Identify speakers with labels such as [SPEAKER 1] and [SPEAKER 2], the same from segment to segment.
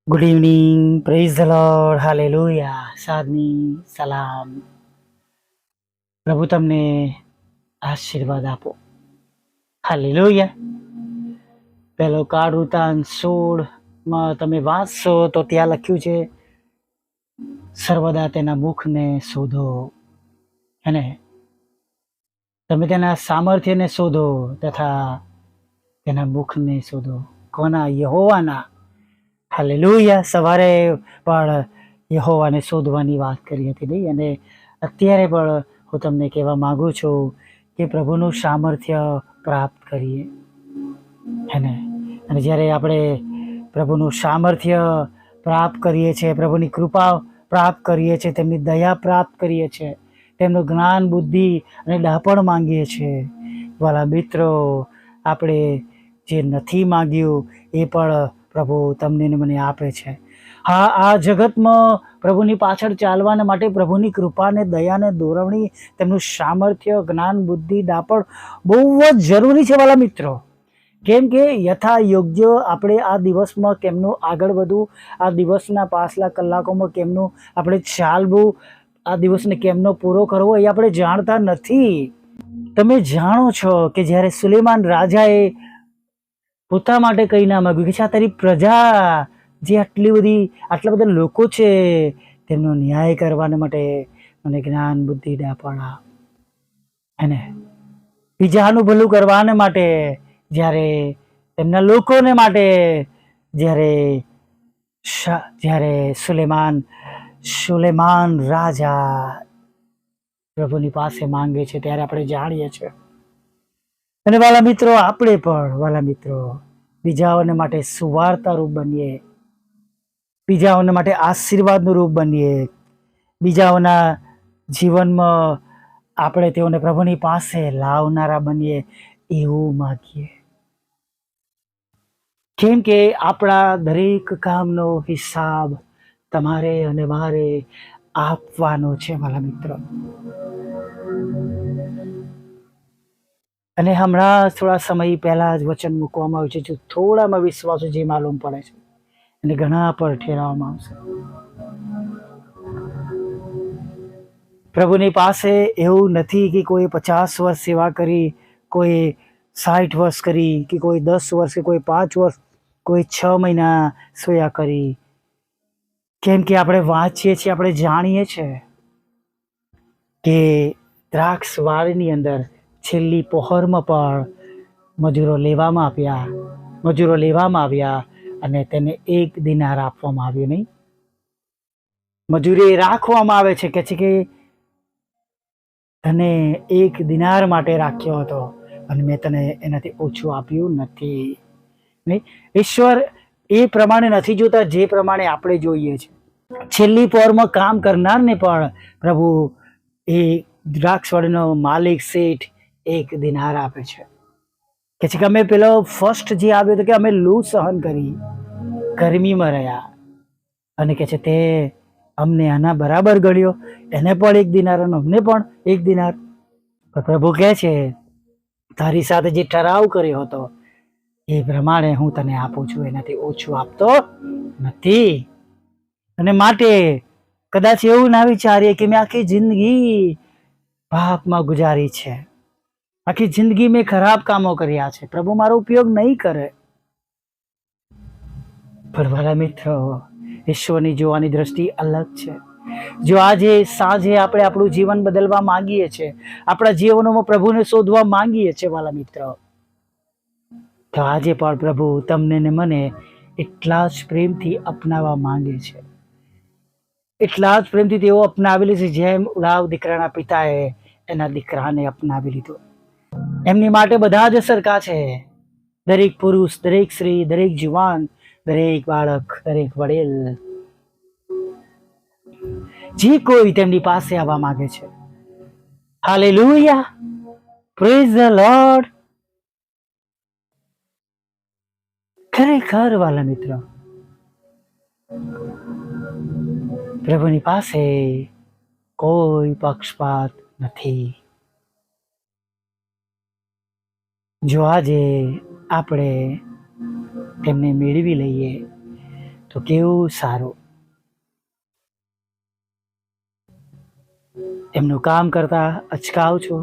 [SPEAKER 1] Good evening, praise the lord, hallelujah, સાદની સલામ. પ્રભુ તમને આશીર્વાદ આપો. હાલેલુયા. પહેલો કાળુતાન 16 તમે વાંચશો તો ત્યાં લખ્યું છે, સર્વદા તેના મુખને શોધો. અને તમે તેના સામર્થ્યને શોધો તથા તેના મુખને શોધો. કોના? યહોવાના. હાલેલુયા. સવારે પણ યહોવાને શોધવાની વાત કરી હતી નહીં, અને અત્યારે પણ હું તમને કહેવા માંગુ છું કે પ્રભુનું સામર્થ્ય પ્રાપ્ત કરીએ. હેને? અને જ્યારે આપણે પ્રભુનું સામર્થ્ય પ્રાપ્ત કરીએ છીએ, પ્રભુની કૃપા પ્રાપ્ત કરીએ છીએ, તેમની દયા પ્રાપ્ત કરીએ છીએ, તેમનું જ્ઞાન, બુદ્ધિ અને ડાપણ માંગીએ છીએ, વાલા મિત્રો, આપણે જે નથી માંગ્યું એ પણ પ્રભુ તમને ને મને આપે છે. હા, આ જગતમાં પ્રભુની પાછળ ચાલવાને માટે પ્રભુની કૃપાને, દયાને, દોરવણી, તેમનું સામર્થ્ય, જ્ઞાન, બુદ્ધિ, ડાપણ બહુ જ જરૂરી છે વાલા મિત્રો. કેમ કે યથા યોગ્ય આપણે આ દિવસમાં કેમનું આગળ વધવું, આ દિવસના પાછલા કલાકોમાં કેમનું આપણે ચાલવું, આ દિવસને કેમનો પૂરો કરવો એ આપણે જાણતા નથી. તમે જાણો છો કે જ્યારે સુલેમાન રાજાએ પોતા માટે કંઈ ના માગ્યું કે આ તારી પ્રજા જે આટલા બધા લોકો છે તેમનો ન્યાય કરવાને માટે મને જ્ઞાન, બુદ્ધિ, ડાપણ આપ. અને બીજાનું ભલું કરવાને માટે, જ્યારે તેમના લોકોને માટે, જ્યારે સુલેમાન રાજા પ્રભુની પાસે માંગે છે ત્યારે આપણે જાણીએ છીએ. અને વાલા મિત્રો, આપણે પણ વાલા મિત્રો બીજાઓને માટે સુવાર્તા રૂપ બનીએ, બીજાઓને માટે આશીર્વાદનું રૂપ બનીએ, બીજાઓના જીવનમાં આપણે તેઓને પ્રભુની પાસે લાવનારા બનીએ એવું માગીએ. કેમ કે આપણા દરેક કામનો હિસાબ તમારે અને મારે આપવાનો છે વાલા મિત્રો. અને હમણાં થોડા સમય પહેલા જ વચન મૂકવામાં આવ્યું છે, થોડામાં વિશ્વાસ જે માલુમ પડે છે અને ઘણા પર ઠેરવવામાં આવશે. પ્રભુની પાસે એવું નથી કે કોઈ 50 વર્ષ સેવા કરી, કોઈ 60 વર્ષ કરી, કે કોઈ 10 વર્ષ, કે કોઈ 5 વર્ષ, કોઈ 6 મહિના સોયા કરી. કેમ કે આપણે વાંચીએ છીએ, આપણે જાણીએ છીએ કે દ્રાક્ષ વાળની અંદર છેલ્લી પહોરમાં પણ મજૂરો લેવામાં આવ્યા અને તેને 1 દિનાર આપવામાં આવ્યું નહીં. મજૂરી રાખવામાં આવે છે કે તને 1 દિનાર માટે રાખ્યો હતો અને મેં તને એનાથી ઓછું આપ્યું નથી. નહીં, ઈશ્વર એ પ્રમાણે નથી જોતા જે પ્રમાણે આપણે જોઈએ છે. છેલ્લી પહોરમાં કામ કરનારને પણ પ્રભુ એ દ્રાક્ષવાળીનો માલિક, શેઠ 1 દિનાર આપે છે. કે અમે પેલો ફર્સ્ટ જે આવ્યો હતો કે અમે લૂ સહન કરી, ગરમીમાં રહ્યા, અને કે છે તે અમને આના બરાબર ગણ્યો, એને પણ 1 દિનાર અને અમને પણ 1 દિનાર. પ્રભુ કહે છે તારી સાથે જે ઠરાવ કર્યો હતો એ પ્રમાણે હું તને આપું છું, એનાથી ઓછું આપતો નથી. અને માટે કદાચ એવું ના વિચારીએ કે મેં આખી જિંદગી પાપમાં ગુજારી છે, આખી જિંદગી મેં ખરાબ કામો કર્યા છે, પ્રભુ મારો ઉપયોગ નહીં કરે. પણ મારા મિત્રો, ઈશ્વરની જોવાની દ્રષ્ટિ અલગ છે. જો આજે સાંજે આપણે આપણું જીવન બદલવા માંગીએ છીએ, આપણા જીવનોમાં પ્રભુને શોધવા માંગીએ છીએ વાલા મિત્રો, તો આજે પણ પ્રભુ તમને ને મને એટલા જ પ્રેમથી અપનાવવા માંગે છે. એટલા જ પ્રેમથી તેઓ અપનાવેલી છે જેમ ઉડાવ દીકરાના પિતાએ એના દીકરાને અપનાવી લીધો. એમની માટે બધા જ સરખા છે. દરેક પુરુષ, દરેક સ્ત્રી, દરેક જુવાન, દરેક બાળક, દરેક વડીલ, જે કોઈ તેમની પાસે આવવા માંગે છે. Hallelujah, praise the lord. ખરેખર વાલા મિત્રો, પ્રભુની પાસે કોઈ પક્ષપાત નથી. જો આજે આપણે તેમને મેળવી લઈએ, તો કેવું સારું. એમનું કામ કરતા અચકાવ છો,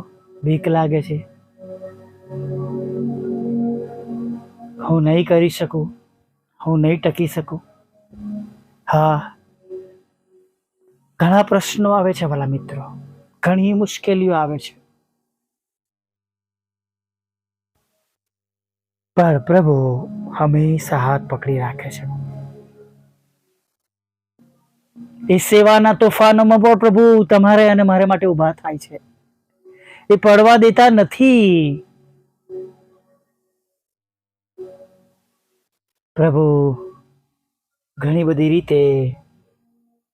[SPEAKER 1] બીક લાગે છે, હું નહીં કરી શકું, હું નહીં ટકી શકું. હા, ઘણા પ્રશ્નો આવે છે વાલા મિત્રો, ઘણી મુશ્કેલીઓ આવે છે, પણ પ્રભુ હંમેશા હાથ પકડી રાખે છે. એ સેવાના તોફાનોમાં પણ પ્રભુ તમારે અને મારે માટે ઊભા થાય છે. એ પડવા દેતા નથી. પ્રભુ ઘણી બધી રીતે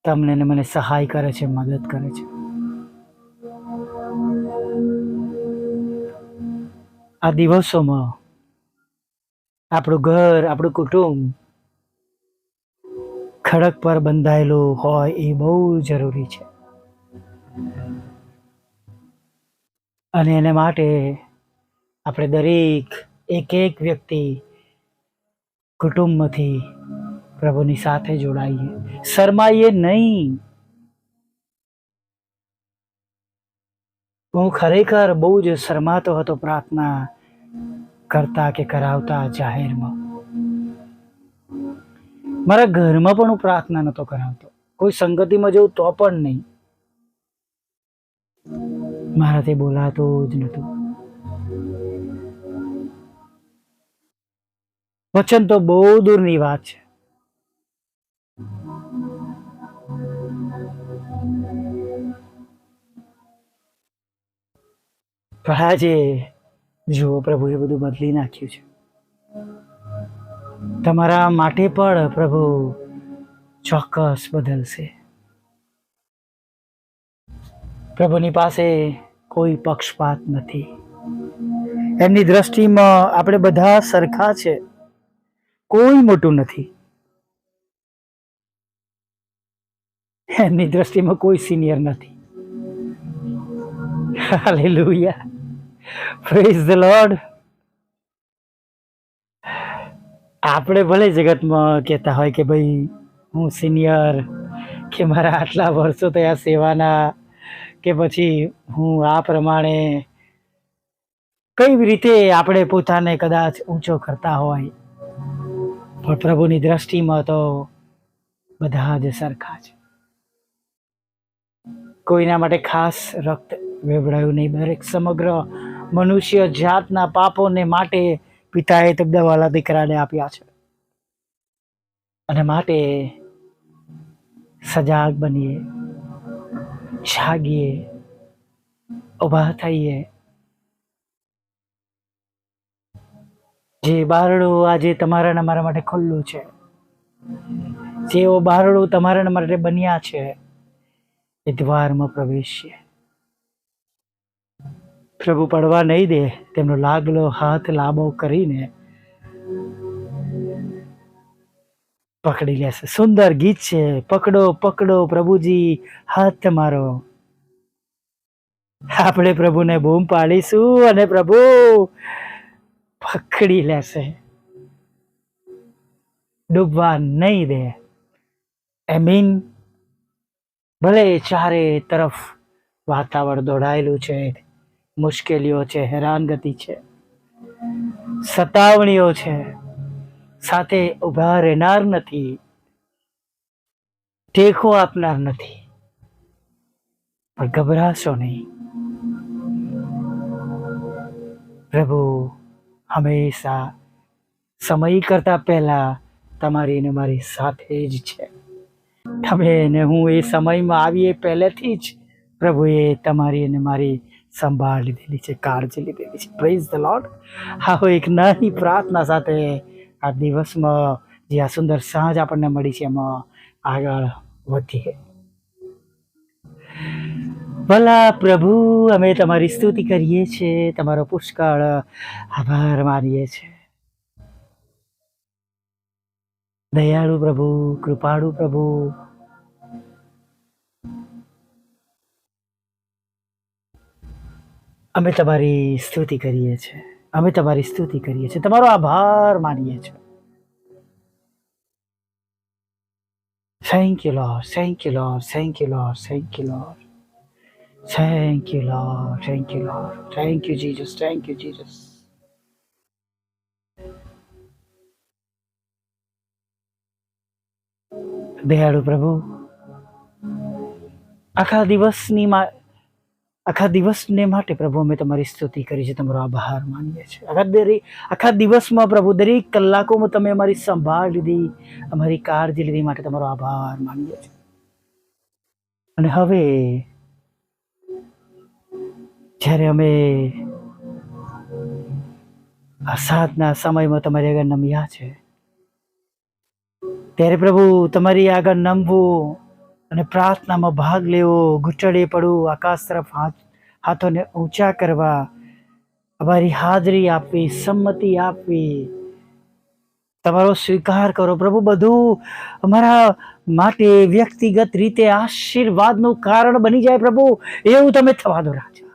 [SPEAKER 1] તમને ને મને સહાય કરે છે, મદદ કરે છે. આ દિવસોમાં આપણું ઘર, આપણું કુટુંબ ખડક પર બંધાયેલું હોય એ બહુ જરૂરી છે. અને એને માટે આપણે દરેક એક વ્યક્તિ કુટુંબમાંથી પ્રભુની સાથે જોડાઈએ, શરમાઈએ નહીં. હું ખરેખર બહુ જ શરમાતો હતો પ્રાર્થના કરતા કે કરાવતા જાહેરમાં. મારા ઘરમાં પણ હું પ્રાર્થના નહોતો કરાવતો, કોઈ સંગતિમાં જવું તો પણ નહીં. મારાથી બોલાતું જ નહોતું. વચન તો બહુ દૂરની વાત છે. પણ આજે જુઓ, પ્રભુએ બધું બદલી નાખ્યું છે. તમારા માટે પણ પ્રભુ ચોક્કસ બદલશે. પ્રભુની પાસે કોઈ પક્ષપાત નથી. એમની દ્રષ્ટિમાં આપણે બધા સરખા છે, કોઈ મોટું નથી. એમની દ્રષ્ટિમાં કોઈ સિનિયર નથી. Hallelujah, praise the lord. આપણે ભલે જગતમાં કહેતા હોય કે ભાઈ હું સિનિયર, કે મારા આટલા વર્ષો થયા સેવાના, કે પછી હું આ પ્રમાણે કઈ રીતે આપણે પોતાને કદાચ ઊંચો કરતા હોય, પણ પ્રભુની દ્રષ્ટિમાં તો બધા જ સરખા છે. કોઈના માટે ખાસ રક્ત વેવડાયું નહીં. દરેક સમગ્ર મનુષ્ય જાતના પાપોને માટે પિતાએ તબદાવાલા દીકરાને આપ્યા છે. અને માટે સજાગ બનીએ, જાગીએ, ઊભા થઈએ. જે બારણું આજે તમારા મારા માટે ખુલ્લું છે, જેઓ બારણું તમારા માટે બન્યા છે, એ દ્વારમાં પ્રવેશીએ. પ્રભુ પડવા નહીં દે. તેમનો લાગલો હાથ લાંબો કરીને પકડી લેશે. સુંદર ગીત છે, પકડો પકડો પ્રભુજી હાથ તમારો. આપણે પ્રભુને બૂમ પાડીશું અને પ્રભુ પકડી લેશે, ડૂબવા નહીં દે. એમીન. ભલે ચારે તરફ વાતાવરણ દોડાયેલું છે, મુશ્કેલીઓ છે, હેરાનગતિ છે, સતાવણીઓ છે, સાથે ઉભા રહેનાર નથી, ટેકો આપનાર નથી, પણ ગભરાશો નહીં. પ્રભુ હંમેશા સમય કરતા પહેલા તમારી ને મારી સાથે જ છે. તમે ને હું એ સમયમાં આવીએ પહેલેથી જ પ્રભુએ તમારી અને મારી સંભાળ લીધેલી છે, કાળજી લીધેલી છે. Praise the lord. હા, એક નાની પ્રાર્થના સાથે આ દિવસમાં જે આ સુંદર સાંજ આપણને મળી છે એમાં આગળ વધીએ. ભલા પ્રભુ, અમે તમારી સ્તુતિ કરીએ છીએ, તમારો પુષ્કળ આભાર માનીએ છીએ. દયાળુ પ્રભુ, કૃપાળુ પ્રભુ, અમે તમારી સ્તુતિ કરીએ છીએ, અમે તમારી સ્તુતિ કરીએ છીએ, તમારો આભાર માનીએ છીએ. Thank you, Lord. Thank you, Lord. Thank you, Lord. Thank you, Lord. Thank you, Lord. Thank you, Lord. Thank you, Jesus. Thank you, Jesus. દયાળુ પ્રભુ, આખા દિવસને માટે પ્રભુ અમે તમારી સ્તુતિ કરી છે, તમારો આભાર માનીએ છીએ. આખા દિવસમાં પ્રભુ દરેક કલાકોમાં તમે અમારી સંભાળ લીધી, અમારી કાળજી લીધી માટે તમારો આભાર માનીએ છીએ. અને હવે જ્યારે અમે આ સાધના સમયમાં તમારી આગળ નમ્યા છે, ત્યારે પ્રભુ તમારી આગળ નમવું અને પ્રાર્થનામાં ભાગ લેવો, ઘૂંટડે પડવું, આકાશ તરફ હાથોને ઊંચા કરવા, અમારી હાજરી આપવી, સંમતિ આપવી, તમારો સ્વીકાર કરો પ્રભુ. બધું અમારા માટે વ્યક્તિગત રીતે આશીર્વાદનું કારણ બની જાય પ્રભુ, એવું તમે થવા દો રાજા.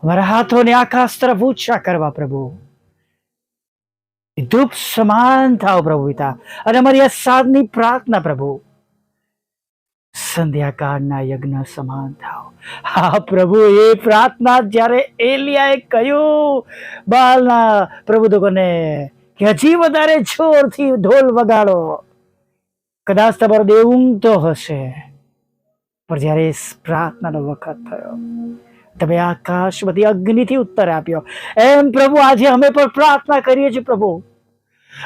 [SPEAKER 1] અમારા હાથોને આકાશ તરફ ઊંચા કરવા પ્રભુ, ધૂપ સમાન થાવ પ્રભુ પિતા. અને અમારી આ સાધની પ્રાર્થના પ્રભુ સંધ્યાકાળના યજ્ઞ સમાન થાવ. હા પ્રભુ, એ પ્રાર્થના જ્યારે એલિયાએ કહ્યું બાલના પ્રબોધકોને કે હજી વધારે જોરથી ઢોલ વગાડો, કદાચ તમારો દેવ ઊંઘતો હશે, પણ જ્યારે પ્રાર્થનાનો વખત થયો, તમે આકાશમાંથી અગ્નિથી ઉત્તર આપ્યો. એમ પ્રભુ આજે અમે પણ પ્રાર્થના કરીએ છીએ પ્રભુ,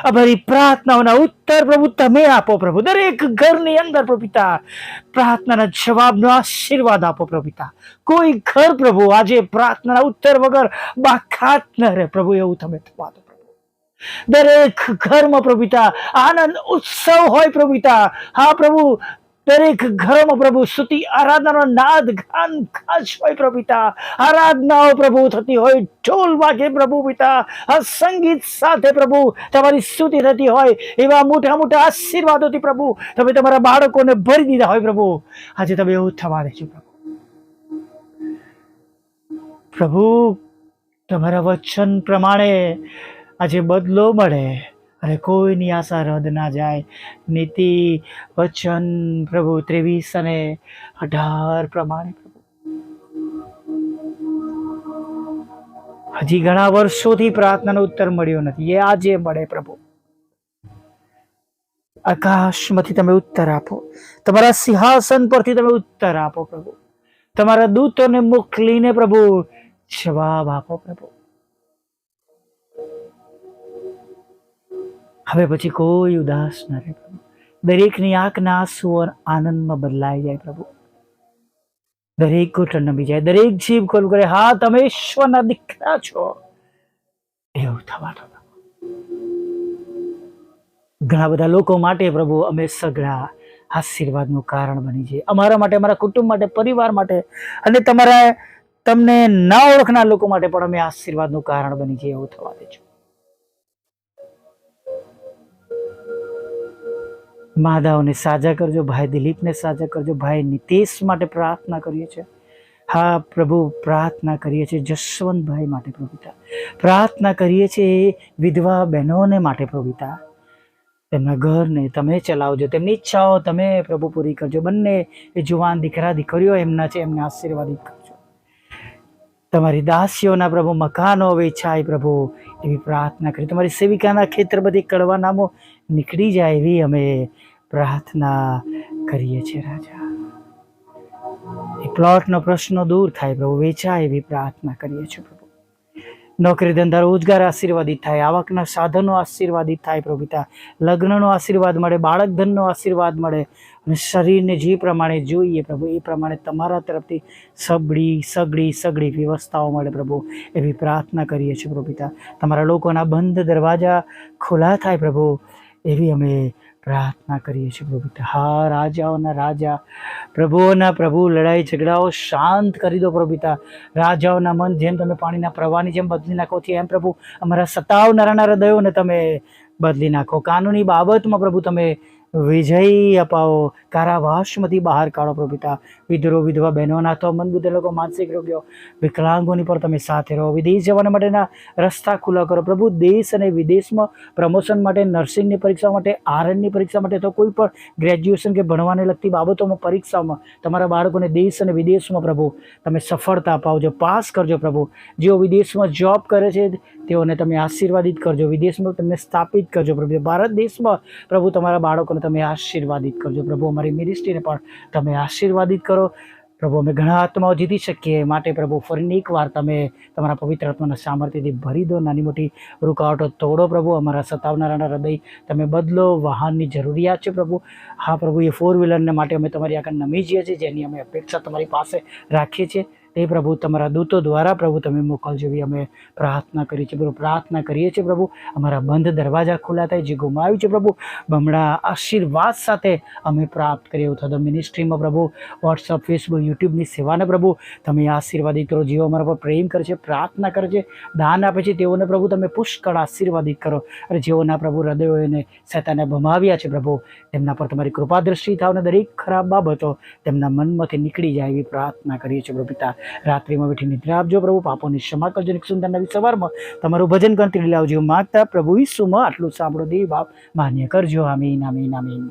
[SPEAKER 1] અમારી પ્રાર્થનાઓના ઉત્તર પ્રભુ તમે આપો પ્રભુ. દરેક ઘરની અંદર પ્રભુ પિતા પ્રાર્થનાના જવાબનો આશીર્વાદ આપો પ્રભુ પિતા. કોઈ ઘર પ્રભુ આજે પ્રાર્થનાના ઉત્તર વગર બાકાત ન રહે પ્રભુ, એવું તમે થવા દો પ્રભુ. દરેક ઘરમાં પ્રભુ પિતા આનંદ ઉત્સવ હોય પ્રભુ પિતા. હા પ્રભુ, દરેક ઘરોમાં પ્રભુ સ્તુતિ આરાધનાનો નાદ ગાન ખાસ હોય પ્રભુ પિતા. આરાધનાઓ પ્રભુ થતી હોય, ઢોલ વાગે પ્રભુ પિતા, આ સંગીત સાથે પ્રભુ તમારી સ્તુતિ થતી હોય, એવા મોટા મોટા આશીર્વાદોથી પ્રભુ તમે તમારા બાળકોને ભરી દીધા હોય પ્રભુ. આજે તમે એવું થવા દેજો પ્રભુ. પ્રભુ તમારા વચન પ્રમાણે આજે બદલો મળે અને કોઈની આશા રદ ના જાય. નીતિ વચન પ્રભુ 23 અને 18 પ્રમાણે પ્રભુ હજી ઘણા વર્ષોથી પ્રાર્થનાનો ઉત્તર મળ્યો નથી, એ આજે મળે પ્રભુ. આકાશમાંથી તમે ઉત્તર આપો, તમારા સિંહાસન પરથી તમે ઉત્તર આપો પ્રભુ. તમારા દૂતોને મોકલીને પ્રભુ જવાબ આપો પ્રભુ. હવે પછી કોઈ ઉદાસ ન રહે પ્રભુ. દરેકની આંખના આંસુ આનંદમાં બદલાઈ જાય પ્રભુ. દરેક ઘૂંટણ નમી જાય, દરેક જીભ ખોલું કરે, હા તમે ઈશ્વરના દીકરા છો, એવું થવા દો. ઘણા બધા લોકો માટે પ્રભુ અમે સગળા આશીર્વાદનું કારણ બની જાય, અમારા માટે, અમારા કુટુંબ માટે, પરિવાર માટે, અને તમને ના ઓળખનાર લોકો માટે પણ અમે આશીર્વાદનું કારણ બની જાય, એવું થવા દેજો. માધાઓને સાજા કરજો, ભાઈ દિલીપને સાજા કરજો, ભાઈ નિતેશ માટે પ્રાર્થના કરીએ છીએ. હા પ્રભુ, પ્રાર્થના કરીએ છીએ જસવંતભાઈ માટે પ્રભુતા. પ્રાર્થના કરીએ છીએ વિધવા બહેનોને માટે પ્રભુતા. તેમના ઘરને તમે ચલાવજો, તેમની ઈચ્છાઓ તમે પ્રભુ પૂરી કરજો. બંને એ જુવાન દીકરા દીકરીઓ એમના છે, એમને આશીર્વાદિત કરજો. તમારી દાસીઓના પ્રભુ મકાનો વેચાય પ્રભુ, એવી પ્રાર્થના કરી. તમારી સેવિકાના ખેતર બધી કડવા નામો નીકળી જાય એવી અમે પ્રાર્થના કરીએ છીએ રાજા. એ પ્લોટનો પ્રશ્નો દૂર થાય પ્રભુ, વેચાય એવી પ્રાર્થના કરીએ છીએ પ્રભુ. નોકરી ધંધા રોજગાર આશીર્વાદિત થાય, આવકના સાધનો આશીર્વાદિત થાય પ્રભુ પિતા. લગ્નનો આશીર્વાદ મળે, બાળક ધનનો આશીર્વાદ મળે, અને શરીરને જે પ્રમાણે જોઈએ પ્રભુ એ પ્રમાણે તમારા તરફથી સગળી વ્યવસ્થાઓ મળે પ્રભુ, એવી પ્રાર્થના કરીએ છીએ પ્રભુ પિતા. તમારા લોકોના બંધ દરવાજા ખુલ્લા થાય પ્રભુ, એવી અમે પ્રાર્થના કરીએ છીએ પ્રભુ પિતા. હા રાજાઓના રાજા, પ્રભુઓના પ્રભુ, લડાઈ ઝઘડાઓ શાંત કરી દો પ્રભુ પિતા. રાજાઓના મન જેમ તમે પાણીના પ્રવાહની જેમ બદલી નાખો છો, એમ પ્રભુ અમારા સતાવનારા હૃદયોને તમે બદલી નાખો. કાનૂની બાબતમાં પ્રભુ તમે વિજય અપાવો, કારાવાસમાંથી બહાર કાઢો પ્રભુ પિતા. વિધરો વિધવા બહેનો, અનાથો, મંદબુદ્ધ લોકો, માનસિક રોગીઓ, વિકલાંગોની પર તમે સાથે રહો. વિદેશ જવાના માટેના રસ્તા ખુલ્લા કરો પ્રભુ. દેશ અને વિદેશમાં પ્રમોશન માટે, નર્સિંગની પરીક્ષા માટે, આરએનની પરીક્ષા માટે, તો કોઈ પણ ગ્રેજ્યુએશન કે ભણવાને લગતી બાબતોમાં પરીક્ષામાં તમારા બાળકોને દેશ અને વિદેશમાં પ્રભુ તમે સફળતા અપાવજો, પાસ કરજો પ્રભુ. જેઓ વિદેશમાં જોબ કરે છે તેઓને તમે આશીર્વાદિત કરજો, વિદેશમાં તમને સ્થાપિત કરજો પ્રભુ. ભારત દેશમાં પ્રભુ તમારા બાળકોને તમે આશીર્વાદિત કરજો પ્રભુ. અમારી મિનિસ્ટ્રીને પણ તમે આશીર્વાદિત કરો પ્રભુ. અમે ઘણા આત્માઓ જીતી શકીએ માટે પ્રભુ ફરીને એકવાર તમે તમારા પવિત્ર આત્માના સામર્થ્યથી ભરી દો. નાની મોટી રૂકાવટો તોડો પ્રભુ. અમારા સતાવનારાના હૃદય તમે બદલો. વાહનની જરૂરિયાત છે પ્રભુ. હા પ્રભુ, એ 4 વ્હીલરને માટે અમે તમારી આગળ નમી જઈએ છીએ, જેની અમે અપેક્ષા તમારી પાસે રાખીએ છીએ. તે પ્રભુ તમારા દૂતો દ્વારા પ્રભુ તમે મોકલજો એવી અમે પ્રાર્થના કરી છે પ્રભુ. પ્રાર્થના કરીએ છીએ પ્રભુ, અમારા બંધ દરવાજા ખુલ્લા થાય. જે ગુમાવ્યું છે પ્રભુ, બમણા આશીર્વાદ સાથે અમે પ્રાપ્ત કરીએ એવું થતો. મિનિસ્ટ્રીમાં પ્રભુ વોટ્સઅપ, ફેસબુક, યુટ્યુબની સેવાને પ્રભુ તમે આશીર્વાદિત કરો. જેઓ અમારા પર પ્રેમ કરે છે, પ્રાર્થના કરે છે, દાન આપે છે, તેઓને પ્રભુ તમે પુષ્કળ આશીર્વાદિત કરો. અને જેઓના પ્રભુ હૃદયો એને શેતાને ભમાવ્યા છે પ્રભુ, તેમના પર તમારી કૃપા દ્રષ્ટિ થાવ ને દરેક ખરાબ બાબતો તેમના મનમાંથી નીકળી જાય એવી પ્રાર્થના કરીએ છીએ પ્રભુ પિતા. રાત્રિમાં બેઠી નિદ્રા આપજો પ્રભુ. પાપોની ક્ષમા કરજો. એક સુંદર નવી સવારમાં તમારું ભજન કરતી લાવજો. માગતા પ્રભુ ઈસુમાં આટલું સાંભળો દેવ બાપ માન્ય કરજો. આમીન, આમીન, આમીન.